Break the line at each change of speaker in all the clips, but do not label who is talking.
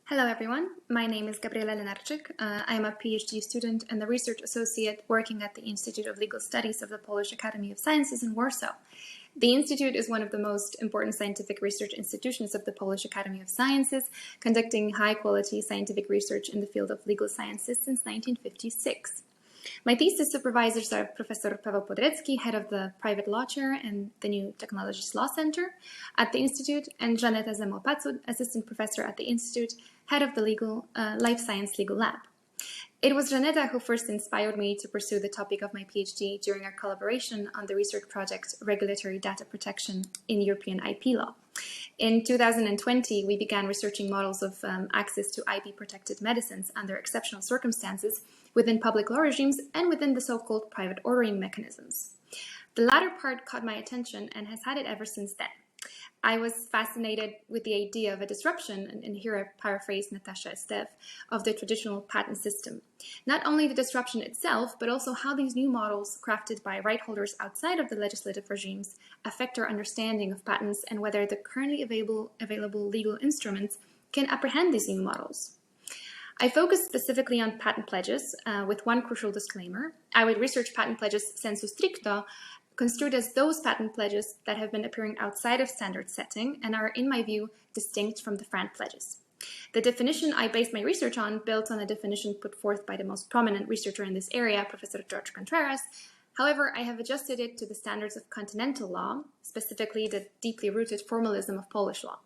Hello everyone, my name is Gabriela Lenarczyk. I am a PhD student and the research associate working at the Institute of Legal Studies of the Polish Academy of Sciences in Warsaw. The Institute is one of the most important scientific research institutions of the Polish Academy of Sciences, conducting high-quality scientific research in the field of legal sciences since 1956. My thesis supervisors are Professor Paweł Podrecki, head of the private law chair and the New Technologies Law Center at the Institute, and Żaneta Zemopacud, assistant professor at the Institute, head of the Life Science Legal Lab. It was Żaneta who first inspired me to pursue the topic of my PhD during our collaboration on the research project Regulatory Data Protection in European IP Law. In 2020, we began researching models of access to IP-protected medicines under exceptional circumstances within public law regimes and within the so-called private ordering mechanisms. The latter part caught my attention and has had it ever since then. I was fascinated with the idea of a disruption, and here I paraphrase Natasha Estev, of the traditional patent system. Not only the disruption itself, but also how these new models crafted by right holders outside of the legislative regimes affect our understanding of patents and whether the currently available legal instruments can apprehend these new models. I focused specifically on patent pledges with one crucial disclaimer. I would research patent pledges sensu stricto, construed as those patent pledges that have been appearing outside of standard setting and are, in my view, distinct from the FRAND pledges. The definition I based my research on built on a definition put forth by the most prominent researcher in this area, Professor George Contreras. However, I have adjusted it to the standards of continental law, specifically the deeply rooted formalism of Polish law.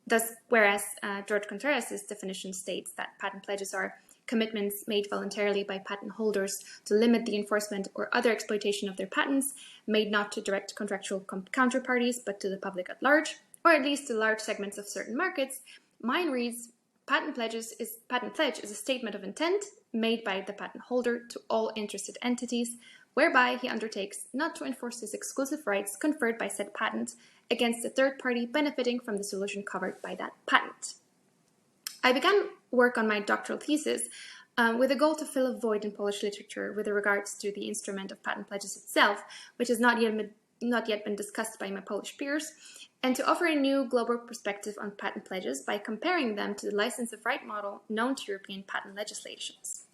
Thus, whereas George Contreras' definition states that patent pledges are commitments made voluntarily by patent holders to limit the enforcement or other exploitation of their patents, made not to direct contractual counterparties, but to the public at large, or at least to large segments of certain markets, mine reads, patent pledge is a statement of intent made by the patent holder to all interested entities, whereby he undertakes not to enforce his exclusive rights conferred by said patent against a third party benefiting from the solution covered by that patent. I began work on my doctoral thesis with a goal to fill a void in Polish literature with regards to the instrument of patent pledges itself, which has not yet been discussed by my Polish peers, and to offer a new global perspective on patent pledges by comparing them to the license of right model known to European patent legislations.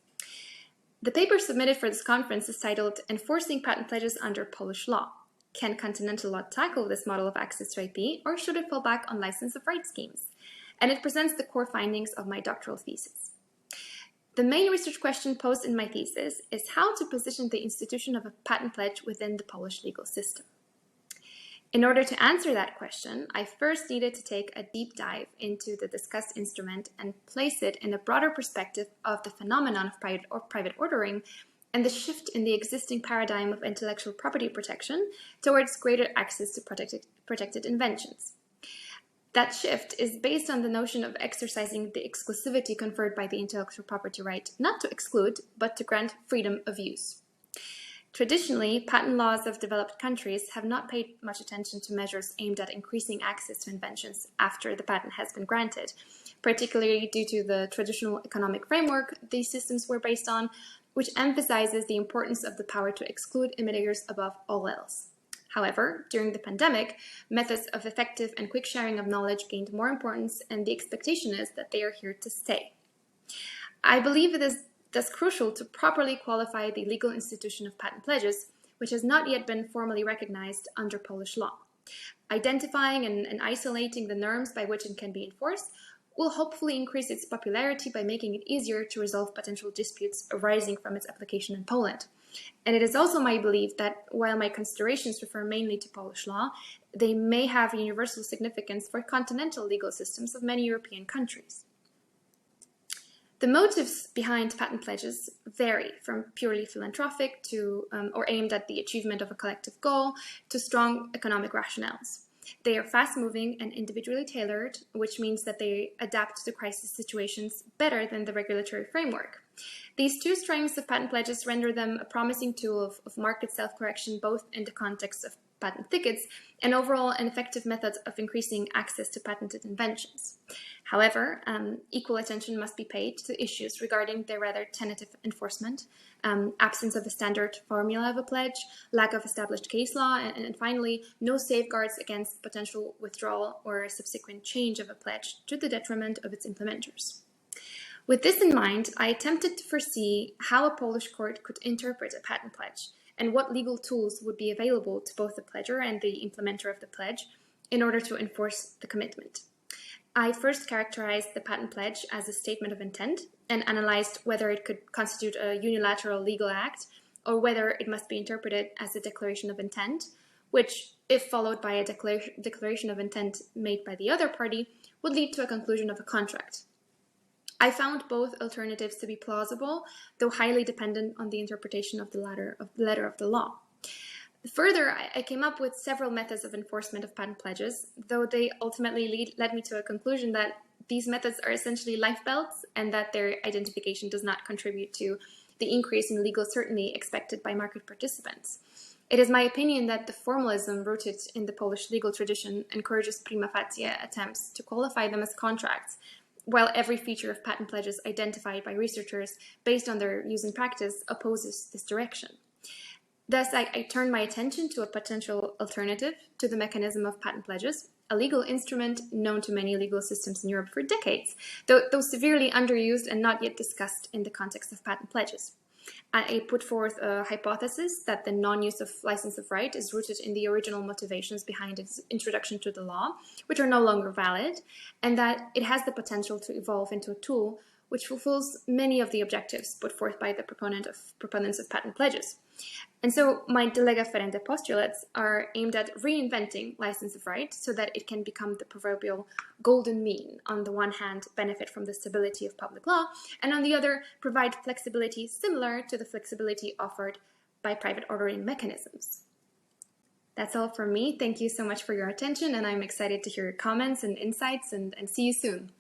The paper submitted for this conference is titled Enforcing Patent Pledges Under Polish Law. Can continental law tackle this model of access to IP, or should it fall back on license of right schemes? And it presents the core findings of my doctoral thesis. The main research question posed in my thesis is how to position the institution of a patent pledge within the Polish legal system. In order to answer that question, I first needed to take a deep dive into the discussed instrument and place it in a broader perspective of the phenomenon of private ordering and the shift in the existing paradigm of intellectual property protection towards greater access to protected inventions. That shift is based on the notion of exercising the exclusivity conferred by the intellectual property right not to exclude, but to grant freedom of use. Traditionally, patent laws of developed countries have not paid much attention to measures aimed at increasing access to inventions after the patent has been granted, particularly due to the traditional economic framework these systems were based on, which emphasizes the importance of the power to exclude imitators above all else. However, during the pandemic, methods of effective and quick sharing of knowledge gained more importance, and the expectation is that they are here to stay. I believe it is thus crucial to properly qualify the legal institution of patent pledges, which has not yet been formally recognized under Polish law. Identifying and isolating the norms by which it can be enforced will hopefully increase its popularity by making it easier to resolve potential disputes arising from its application in Poland. And it is also my belief that while my considerations refer mainly to Polish law, they may have universal significance for continental legal systems of many European countries. The motives behind patent pledges vary from purely philanthropic to or aimed at the achievement of a collective goal to strong economic rationales. They are fast-moving and individually tailored, which means that they adapt to crisis situations better than the regulatory framework. These two strengths of patent pledges render them a promising tool of market self-correction both in the context of patent thickets and overall an effective method of increasing access to patented inventions. However, equal attention must be paid to issues regarding their rather tentative enforcement, absence of a standard formula of a pledge, lack of established case law, and finally, no safeguards against potential withdrawal or subsequent change of a pledge to the detriment of its implementers. With this in mind, I attempted to foresee how a Polish court could interpret a patent pledge and what legal tools would be available to both the pledger and the implementer of the pledge in order to enforce the commitment. I first characterized the patent pledge as a statement of intent and analyzed whether it could constitute a unilateral legal act or whether it must be interpreted as a declaration of intent, which, if followed by a declaration of intent made by the other party, would lead to a conclusion of a contract. I found both alternatives to be plausible, though highly dependent on the interpretation of the letter of the law. Further, I came up with several methods of enforcement of patent pledges, though they ultimately led me to a conclusion that these methods are essentially life belts and that their identification does not contribute to the increase in legal certainty expected by market participants. It is my opinion that the formalism rooted in the Polish legal tradition encourages prima facie attempts to qualify them as contracts, while every feature of patent pledges identified by researchers based on their use in practice opposes this direction. Thus, I turned my attention to a potential alternative to the mechanism of patent pledges, a legal instrument known to many legal systems in Europe for decades, though severely underused and not yet discussed in the context of patent pledges. I put forth a hypothesis that the non-use of license of right is rooted in the original motivations behind its introduction to the law, which are no longer valid, and that it has the potential to evolve into a tool which fulfills many of the objectives put forth by the proponents of patent pledges. And so my de lege ferente postulates are aimed at reinventing license of right so that it can become the proverbial golden mean. On the one hand, benefit from the stability of public law, and on the other, provide flexibility similar to the flexibility offered by private ordering mechanisms. That's all from me. Thank you so much for your attention, and I'm excited to hear your comments and insights, and see you soon.